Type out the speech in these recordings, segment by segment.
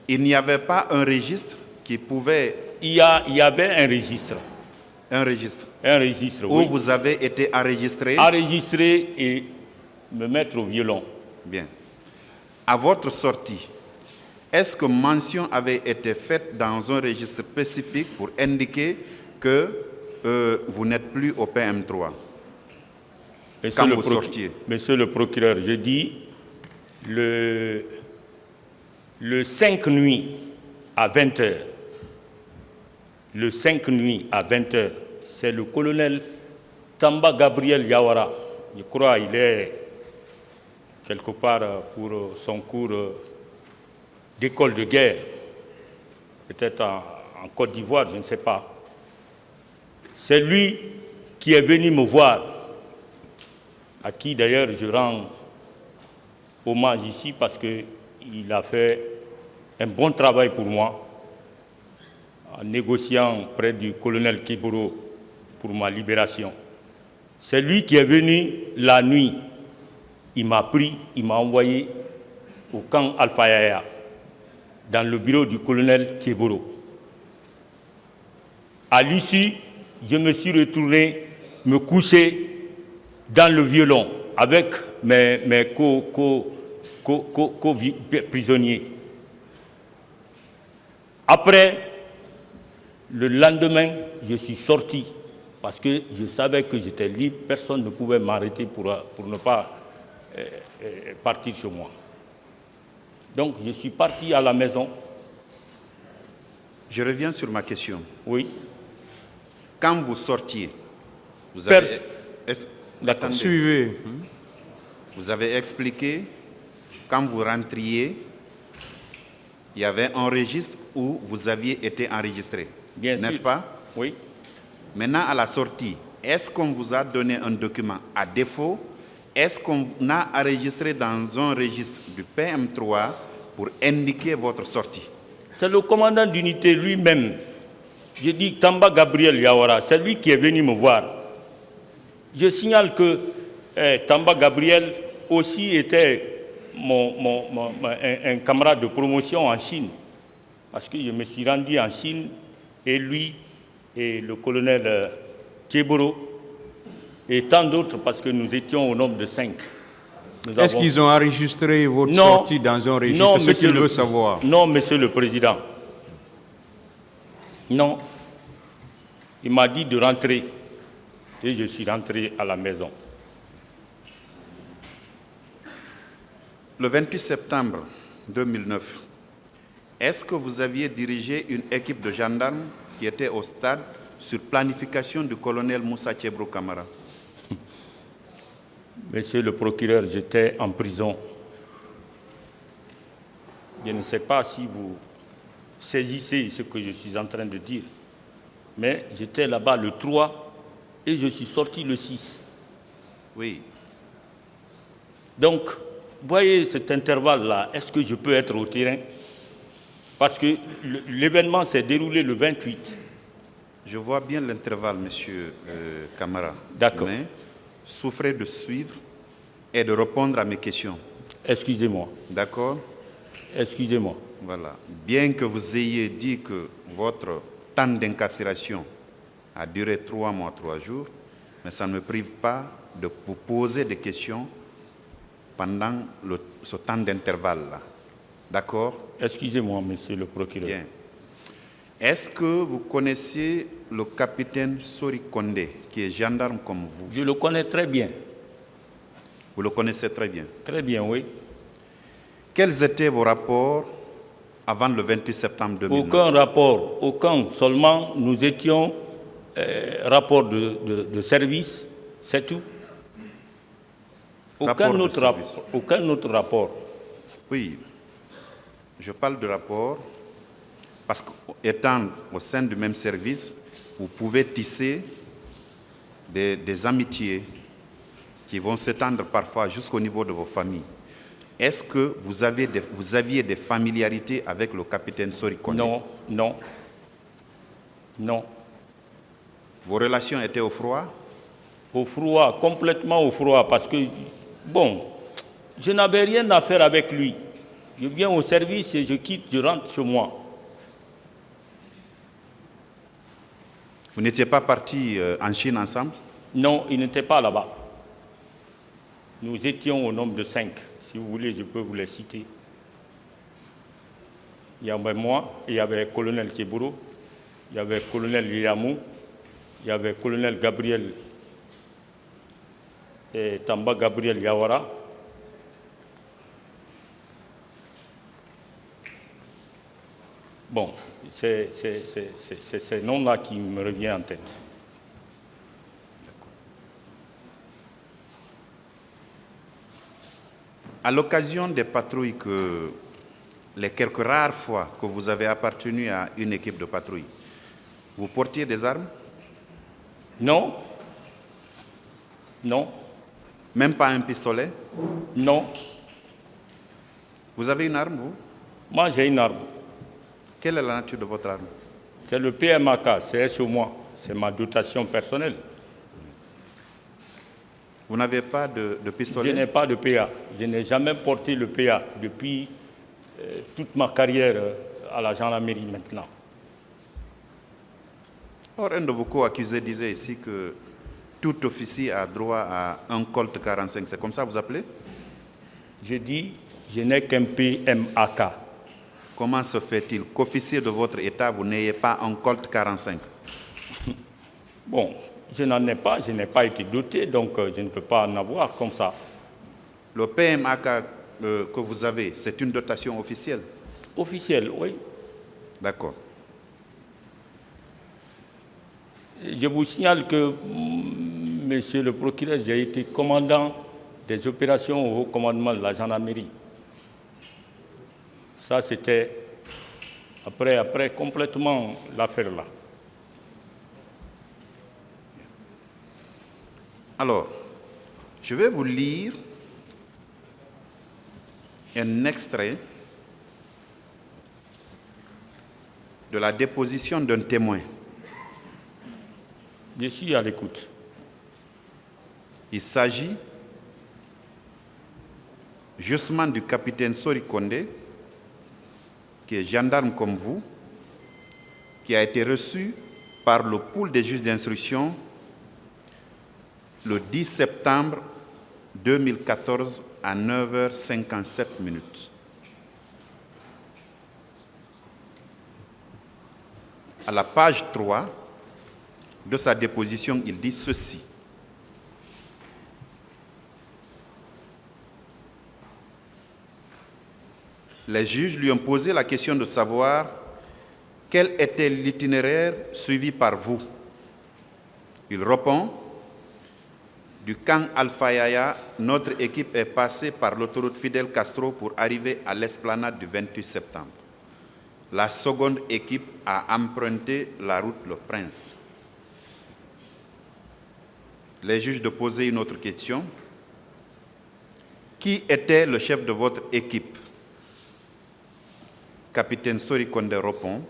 Il n'y avait pas un registre qui pouvait... Il y avait un registre. Un registre. Un registre, où oui. vous avez été enregistré. Enregistré et me mettre au violon. Bien. À votre sortie, est-ce que mention avait été faite dans un registre spécifique pour indiquer que vous n'êtes plus au PM3 quand vous sortiez? Monsieur le procureur, je dis le 5 nuit à 20h. Le 5 nuit à 20h, c'est le colonel Tamba Gabriel Yawara. Je crois qu'il est quelque part pour son cours d'école de guerre, peut-être en Côte d'Ivoire, je ne sais pas. C'est lui qui est venu me voir, à qui d'ailleurs je rends hommage ici parce qu'il a fait un bon travail pour moi en négociant près du colonel Kiboro pour ma libération. C'est lui qui est venu la nuit. Il m'a pris, il m'a envoyé au camp Alpha Yaya, dans le bureau du colonel Kiboro. À l'issue, je me suis retourné me coucher dans le violon avec mes co-prisonniers. Après, le lendemain, je suis sorti parce que je savais que j'étais libre. Personne ne pouvait m'arrêter pour ne pas partir chez moi. Donc, je suis parti à la maison. Je reviens sur ma question. Oui. Quand vous sortiez, vous avez... Suivez. Vous avez expliqué, quand vous rentriez, il y avait un registre où vous aviez été enregistré. N'est-ce pas? Oui. Maintenant, à la sortie, est-ce qu'on vous a donné un document? À défaut, est-ce qu'on a enregistré dans un registre du PM3 pour indiquer votre sortie? C'est le commandant d'unité lui-même. Je dis Tamba Gabriel Yawara, c'est lui qui est venu me voir. Je signale que Tamba Gabriel aussi était un camarade de promotion en Chine. Parce que je me suis rendu en Chine et lui et le colonel Keboro et tant d'autres parce que nous étions au nombre de 5. Est-ce qu'ils ont enregistré votre sortie dans un registre? C'est ce qu'il veut savoir. Non, Monsieur le Président. Non. Il m'a dit de rentrer et je suis rentré à la maison. Le 28 septembre 2009, est-ce que vous aviez dirigé une équipe de gendarmes qui était au stade sur planification du colonel Moussa Tchebro Kamara? Monsieur le procureur, j'étais en prison. Je ne sais pas si vous saisissez ce que je suis en train de dire, mais j'étais là-bas le 3 et je suis sorti le 6. Oui. Donc, voyez cet intervalle-là, est-ce que je peux être au terrain? Parce que l'événement s'est déroulé le 28. Je vois bien l'intervalle, monsieur Kamara. D'accord. Mais souffrez de suivre et de répondre à mes questions. Excusez-moi. D'accord? Excusez-moi. Voilà. Bien que vous ayez dit que votre temps d'incarcération a duré 3 mois, 3 jours, mais ça ne me prive pas de vous poser des questions pendant ce temps d'intervalle-là. D'accord? Excusez-moi, monsieur le procureur. Bien. Est-ce que vous connaissez le capitaine Sori Kondé, qui est gendarme comme vous? Je le connais très bien. Vous le connaissez très bien? Très bien, oui. Quels étaient vos rapports avant le 28 septembre 2009? Aucun rapport, aucun. Seulement, nous étions rapport de service, c'est tout. Aucun autre rapport. Oui, je parle de rapport parce qu'étant au sein du même service, vous pouvez tisser des amitiés qui vont s'étendre parfois jusqu'au niveau de vos familles. Est-ce que vous aviez des familiarités avec le capitaine Sori Kondé? Non, non, non. Vos relations étaient au froid? Au froid, complètement au froid, parce que, bon, je n'avais rien à faire avec lui. Je viens au service et je quitte, je rentre chez moi. Vous n'étiez pas partis en Chine ensemble? Non, ils n'étaient pas là-bas. Nous étions au nombre de 5. Si vous voulez, je peux vous les citer. Il y avait moi, il y avait le colonel Keburo, il y avait le colonel Yamou, il y avait le colonel Gabriel et Tamba Gabriel Yawara. Bon, c'est ce nom-là qui me revient en tête. À l'occasion des patrouilles, les quelques rares fois que vous avez appartenu à une équipe de patrouille, vous portiez des armes? Non. Non. Même pas un pistolet? Non. Vous avez une arme, vous? Moi, j'ai une arme. Quelle est la nature de votre arme? C'est le PMAK, c'est sur moi. C'est ma dotation personnelle. Vous n'avez pas de pistolet? Je n'ai pas de PA. Je n'ai jamais porté le PA depuis toute ma carrière à la gendarmerie maintenant. Or, un de vos co-accusés disait ici que tout officier a droit à un Colt 45. C'est comme ça que vous appelez? Je dis, je n'ai qu'un PMAK. Comment se fait-il qu'officier de votre État, vous n'ayez pas un Colt 45? Bon, je n'en ai pas, je n'ai pas été doté, donc je ne peux pas en avoir comme ça. Le PMAK que vous avez, c'est une dotation officielle? Officielle, oui. D'accord. Je vous signale que, monsieur le procureur, j'ai été commandant des opérations au haut commandement de la gendarmerie. Ça, c'était après complètement l'affaire là. Alors, je vais vous lire un extrait de la déposition d'un témoin. Je suis à l'écoute. Il s'agit justement du capitaine Sori Kondé, qui est gendarme comme vous, qui a été reçu par le pool des juges d'instruction le 10 septembre 2014 à 9h57. À la page 3 de sa déposition, il dit ceci. Les juges lui ont posé la question de savoir quel était l'itinéraire suivi par vous. Il répond: du camp Alpha Yaya, notre équipe est passée par l'autoroute Fidel Castro pour arriver à l'esplanade du 28 septembre. La seconde équipe a emprunté la route Le Prince. Les juges de poser une autre question. Qui était le chef de votre équipe? Capitaine Sori Kondé répond: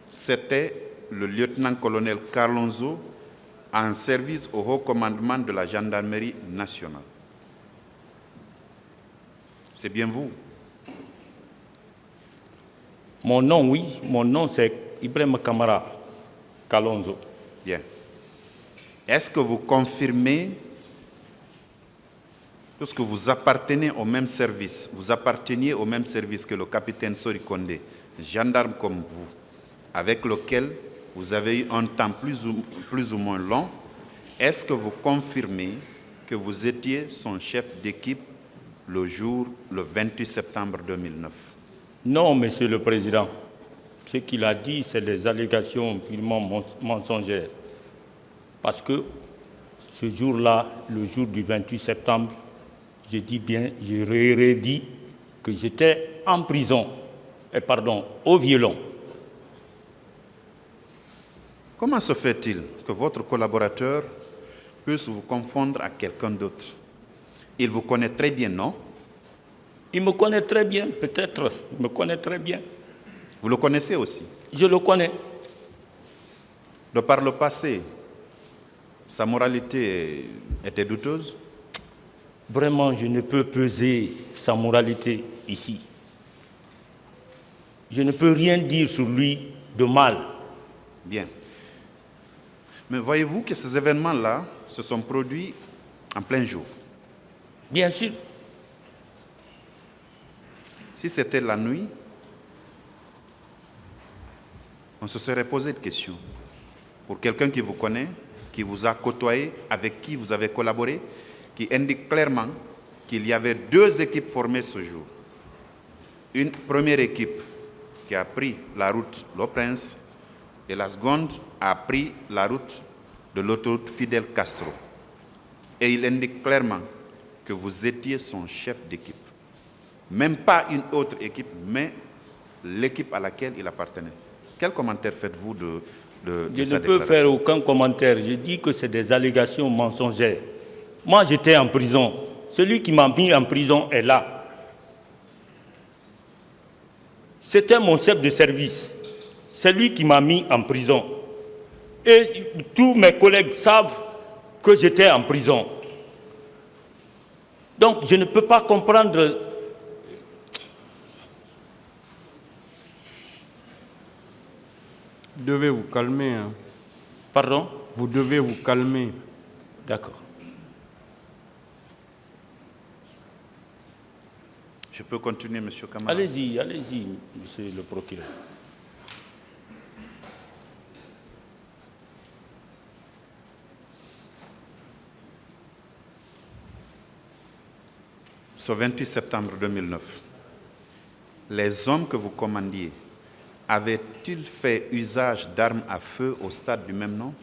c'était le lieutenant-colonel Carlonzo, en service au haut commandement de la gendarmerie nationale. C'est bien vous? Mon nom, oui. Mon nom, c'est Ibrahim Kamara Kalonzo. Bien. Est-ce que vous confirmez, puisque vous appartenez au même service, vous apparteniez au même service que le capitaine Sori Kondé, gendarme comme vous, avec lequel vous avez eu un temps plus ou moins long, est-ce que vous confirmez que vous étiez son chef d'équipe le 28 septembre 2009? Non, Monsieur le Président. Ce qu'il a dit, c'est des allégations purement mensongères. Parce que ce jour-là, le jour du 28 septembre, je dis bien, je redis que j'étais en prison, au violon. Comment se fait-il que votre collaborateur puisse vous confondre à quelqu'un d'autre? Il vous connaît très bien, non? Il me connaît très bien, peut-être. Il me connaît très bien. Vous le connaissez aussi? Je le connais. De par le passé, sa moralité était douteuse? Vraiment, je ne peux peser sa moralité ici. Je ne peux rien dire sur lui de mal. Bien. Mais voyez-vous que ces événements-là se sont produits en plein jour. Bien sûr. Si c'était la nuit, on se serait posé de questions. Pour quelqu'un qui vous connaît, qui vous a côtoyé, avec qui vous avez collaboré, qui indique clairement qu'il y avait 2 équipes formées ce jour. Une première équipe qui a pris la route Loprince et la seconde a pris la route de l'autoroute Fidel Castro. Et il indique clairement que vous étiez son chef d'équipe. Même pas une autre équipe, mais l'équipe à laquelle il appartenait. Quel commentaire faites-vous de Je ne peux faire aucun commentaire. Je dis que c'est des allégations mensongères. Moi, j'étais en prison. Celui qui m'a mis en prison est là. C'était mon chef de service. C'est lui qui m'a mis en prison. Et tous mes collègues savent que j'étais en prison. Donc, je ne peux pas comprendre. Vous devez vous calmer. Hein. Pardon? Vous devez vous calmer. D'accord. Je peux continuer, M. Kamara? Allez-y, monsieur le procureur. Ce 28 septembre 2009, les hommes que vous commandiez avaient-ils fait usage d'armes à feu au stade du même nom?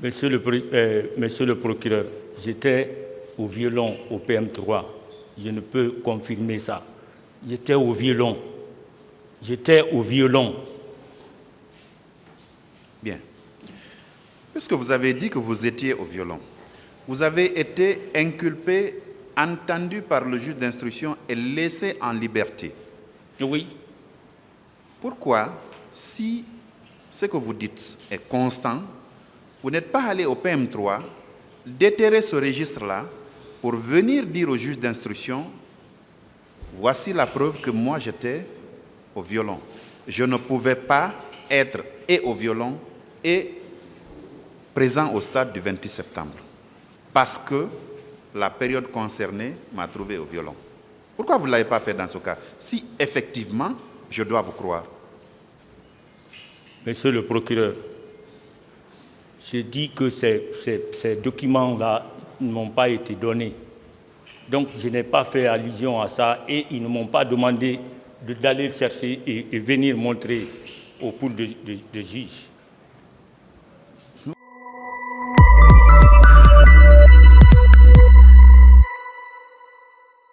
Monsieur le procureur, j'étais au violon au PM3. Je ne peux confirmer ça. J'étais au violon. Bien. Puisque vous avez dit que vous étiez au violon, vous avez été inculpé, entendu par le juge d'instruction et laissé en liberté. Oui. Pourquoi, si ce que vous dites est constant, vous n'êtes pas allé au PM3 déterrer ce registre-là pour venir dire au juge d'instruction, voici la preuve que moi j'étais au violon. Je ne pouvais pas être et au violon et présent au stade du 28 septembre. Parce que la période concernée m'a trouvé au violon. Pourquoi vous ne l'avez pas fait dans ce cas? Si effectivement, je dois vous croire. Monsieur le procureur, je dis que ces documents-là ne m'ont pas été donnés. Donc je n'ai pas fait allusion à ça et ils ne m'ont pas demandé d'aller chercher et venir montrer au pool de juge.